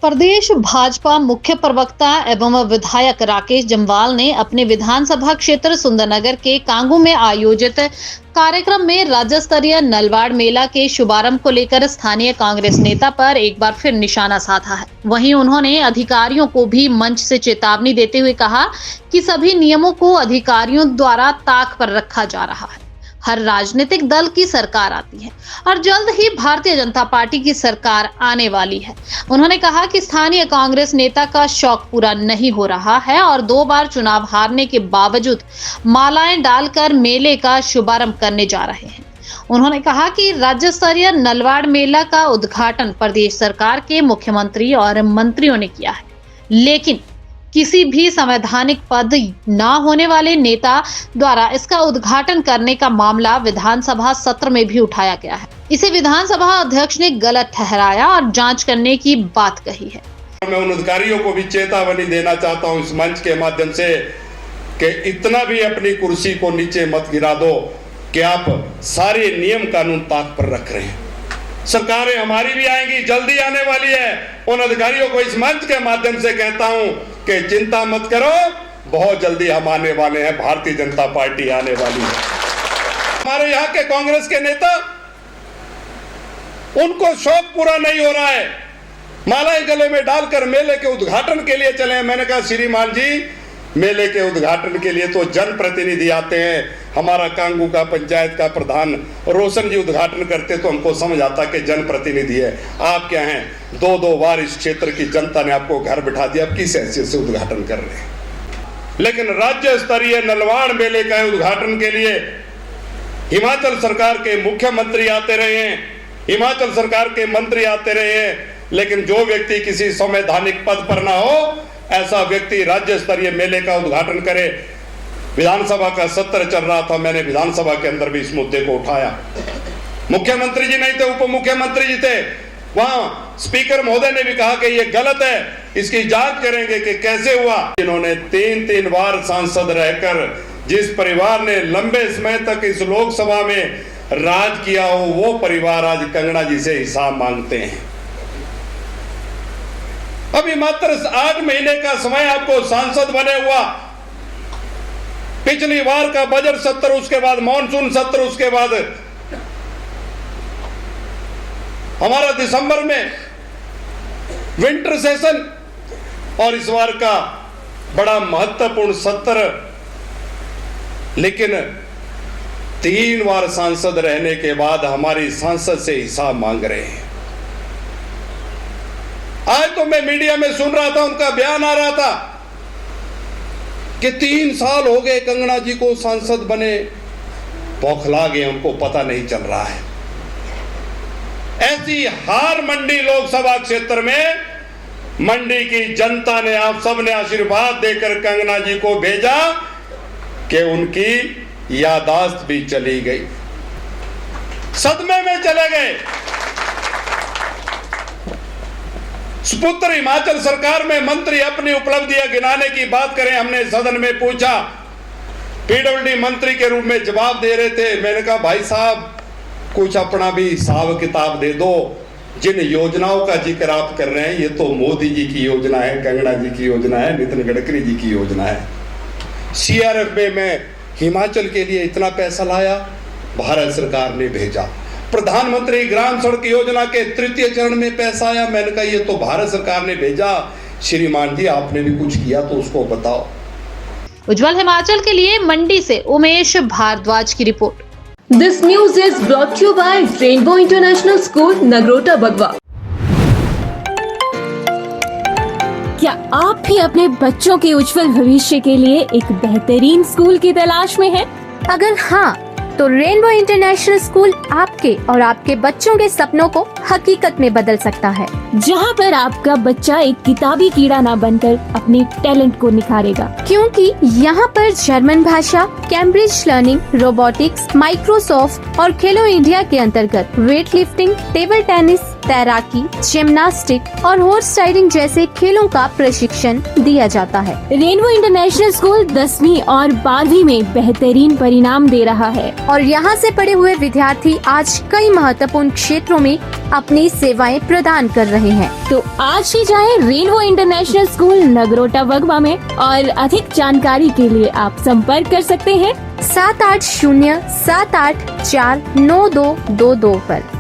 प्रदेश भाजपा मुख्य प्रवक्ता एवं विधायक राकेश जम्वाल ने अपने विधानसभा क्षेत्र सुंदरनगर के कांगू में आयोजित कार्यक्रम में राज्य स्तरीय नलवाड़ मेला के शुभारंभ को लेकर स्थानीय कांग्रेस नेता पर एक बार फिर निशाना साधा है। वहीं उन्होंने अधिकारियों को भी मंच से चेतावनी देते हुए कहा कि सभी नियमों को अधिकारियों द्वारा ताक पर रखा जा रहा है। हर राजनीतिक दल की सरकार आती है और जल्द ही भारतीय जनता पार्टी की सरकार आने वाली है। उन्होंने कहा कि स्थानीय कांग्रेस नेता का शौक पूरा नहीं हो रहा है और 2 बार चुनाव हारने के बावजूद मालाएं डालकर मेले का शुभारंभ करने जा रहे हैं। उन्होंने कहा कि राज्य स्तरीय नलवाड़ मेला का उद्घाटन प्रदेश सरकार के मुख्यमंत्री और मंत्रियों ने किया है, लेकिन किसी भी संवैधानिक पद न होने वाले नेता द्वारा इसका उद्घाटन करने का मामला विधानसभा सत्र में भी उठाया गया है। इसे विधानसभा अध्यक्ष ने गलत ठहराया और जांच करने की बात कही है। मैं उन अधिकारियों को भी चेतावनी देना चाहता हूं इस मंच के माध्यम से कि इतना भी अपनी कुर्सी को नीचे मत गिरा दो कि आप सारे नियम कानून ताक पर रख रहे हैं। सरकारें हमारी भी आएंगी, जल्दी आने वाली है। उन अधिकारियों को इस मंच के माध्यम से कहता हूं कि चिंता मत करो, बहुत जल्दी हम आने वाले हैं, भारतीय जनता पार्टी आने वाली है। हमारे यहाँ के कांग्रेस के नेता, उनको शौक पूरा नहीं हो रहा है, मालाएं गले में डालकर मेले के उद्घाटन के लिए चले। मैंने कहा श्रीमान जी, मेले के उद्घाटन के लिए तो जनप्रतिनिधि आते हैं। हमारा कांगू का पंचायत का प्रधान रोशन जी उद्घाटन करते तो हमको समझ आता कि जनप्रतिनिधि है। आप क्या हैं, 2 बार इस क्षेत्र की जनता ने आपको घर बिठा दिया, आप किस हैसियत से उद्घाटन कर रहे हैं? लेकिन राज्य स्तरीय नलवाड़ मेले का उद्घाटन के लिए हिमाचल सरकार के मुख्यमंत्री आते रहे हैं, हिमाचल सरकार के मंत्री आते रहे हैं, लेकिन जो व्यक्ति किसी संवैधानिक पद पर ना हो, ऐसा व्यक्ति राज्य स्तरीय मेले का उद्घाटन करे। विधानसभा का सत्र चल रहा था, मैंने विधानसभा के अंदर भी इस मुद्दे को उठाया। मुख्यमंत्री जी नहीं थे, उप मुख्यमंत्री जी थे। वहां स्पीकर महोदय ने भी कहा कि ये गलत है, इसकी जांच करेंगे कि कैसे हुआ। इन्होंने 3 बार सांसद रहकर जिस परिवार ने लंबे समय तक इस लोकसभा में राज किया हो, वो परिवार आज कंगना जी से हिसाब मांगते हैं। अभी मात्र 8 महीने का समय आपको सांसद बने हुआ। पिछली बार का बजट सत्र, उसके बाद मॉनसून सत्र, उसके बाद हमारा दिसंबर में विंटर सेशन और इस बार का बड़ा महत्वपूर्ण सत्र। लेकिन 3 बार सांसद रहने के बाद हमारी सांसद से हिसाब मांग रहे हैं। आज तो मैं मीडिया में सुन रहा था, उनका बयान आ रहा था कि 3 साल हो गए कंगना जी को सांसद बने, बौखला गए, उनको पता नहीं चल रहा है। ऐसी हार मंडी लोकसभा क्षेत्र में मंडी की जनता ने, आप सबने आशीर्वाद देकर कंगना जी को भेजा कि उनकी यादाश्त भी चली गई, सदमे में चले गए। सुपुत्र हिमाचल सरकार में मंत्री अपनी उपलब्धियां गिनाने की बात करें। हमने सदन में पूछा, पीडब्ल्यूडी मंत्री के रूप में जवाब दे रहे थे। मैंने कहा भाई साहब, कुछ अपना भी हिसाब किताब दे दो। जिन योजनाओं का जिक्र आप कर रहे हैं, ये तो मोदी जी की योजना है, कंगना जी की योजना है, नितिन गडकरी जी की योजना है। CRF में मैं हिमाचल के लिए इतना पैसा लाया, भारत सरकार ने भेजा। प्रधानमंत्री ग्राम सड़क योजना के 3य चरण में पैसा आया, मैंने कहा ये तो भारत सरकार ने भेजा। श्रीमान जी, आपने भी कुछ किया तो उसको बताओ। उज्जवल हिमाचल के लिए मंडी से उमेश भारद्वाज की रिपोर्ट। This news is brought you by Rainbow International School, Nagrota, Bagwa. क्या आप भी अपने बच्चों के उज्जवल भविष्य के लिए एक बेहतरीन स्कूल की तलाश में हैं? अगर हाँ, तो रेनबो इंटरनेशनल स्कूल आपके और आपके बच्चों के सपनों को हकीकत में बदल सकता है, जहां पर आपका बच्चा एक किताबी कीड़ा ना बनकर अपने टैलेंट को निखारेगा। क्योंकि यहाँ पर जर्मन भाषा, कैम्ब्रिज लर्निंग, रोबोटिक्स, माइक्रोसॉफ्ट और खेलो इंडिया के अंतर्गत वेट लिफ्टिंग, टेबल टेनिस, तैराकी, जिम्नास्टिक और हॉर्स राइडिंग जैसे खेलों का प्रशिक्षण दिया जाता है। रेनबो इंटरनेशनल स्कूल 10वीं और 12वीं में बेहतरीन परिणाम दे रहा है और यहाँ से पढ़े हुए विद्यार्थी आज कई महत्वपूर्ण क्षेत्रों में अपनी सेवाएं प्रदान कर रहे हैं। तो आज ही जाएं रेनबो इंटरनेशनल स्कूल नगरोटा वगवा में और अधिक जानकारी के लिए आप संपर्क कर सकते हैं 78078492222 पर।